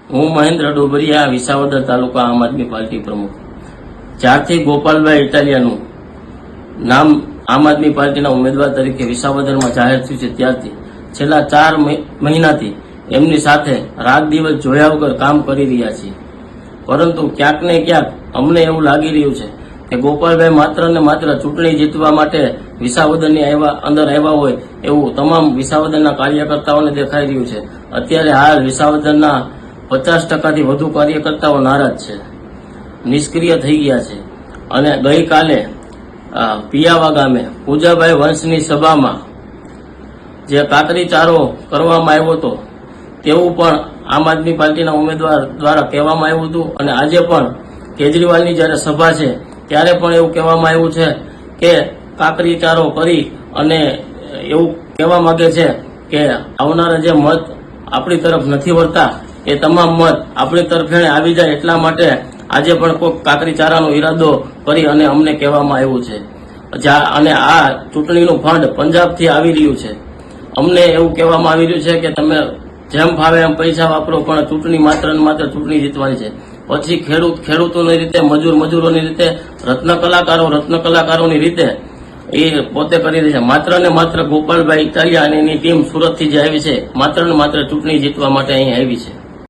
હું મહેન્દ્ર ડોબરિયા, વિસાવદર તાલુકા આમ આદમી પાર્ટી પ્રમુખ. જ્યારથી ગોપાલભાઈ ઇટાલિયાનું નામ આમ આદમી પાર્ટીના ઉમેદવાર તરીકે વિસાવદરમાં જાહેર થયું છે, ત્યારથી છેલ્લા 4 મહિનાથી એમની સાથે રાત દિવસ જોયા વગર કામ કરી રહ્યા છીએ. પરંતુ ક્યાંક ને ક્યાંક અમને એવું લાગી રહ્યું છે કે ગોપાલભાઈ માત્ર ને માત્ર ચૂંટણી જીતવા માટે વિસાવદરની અંદર આવ્યા હોય એવું તમામ વિસાવદરના કાર્યકર્તાઓને દેખાઈ રહ્યું છે. અત્યારે હાલ વિસાવદરના 50%થી વધુ કાર્યકર્તાઓ નારાજ છે, નિષ્ક્રિય થઈ ગયા છે. અને ગઈકાલે પિયાવા ગામે પૂજાભાઈ વંશની સભામાં જે કાતરી ચારો કરવામાં આવ્યો હતો તેવું પણ આમ આદમી પાર્ટીના ઉમેદવાર દ્વારા કહેવામાં આવ્યું હતું. અને આજે પણ કેજરીવાલની જ્યારે સભા છે ત્યારે પણ એવું કહેવામાં આવ્યું છે કે કાકરી ચારો કરી અને એવું કહેવા માંગે છે કે આવનારા જે મત આપણી તરફ નથી વળતા એ તમામ મત આપણી તરફે આવી જાય, એટલા માટે આજે પણ કોઈ કાકરી ચારાનો ઈરાદો કરી અને અમને કહેવામાં આવ્યું છે. અને આ ચૂંટણીનું ફંડ પંજાબથી આવી રહ્યું છે. અમને એવું કહેવામાં આવી રહ્યું છે કે તમે જેમ ફાવે એમ પૈસા વાપરો, પણ ચૂંટણી માત્ર ને માત્ર ચૂંટણી જીતવાની છે. પછી ખેડૂતોની રીતે, મજૂરોની રીતે, રત્ન કલાકારોની રીતે એ પોતે કરી રહી છે. માત્ર ને માત્ર ગોપાલભાઈ ઇટાલિયા અને એની ટીમ સુરતથી જે આવી છે, માત્ર ને માત્ર ચૂંટણી જીતવા માટે અહીં આવી છે.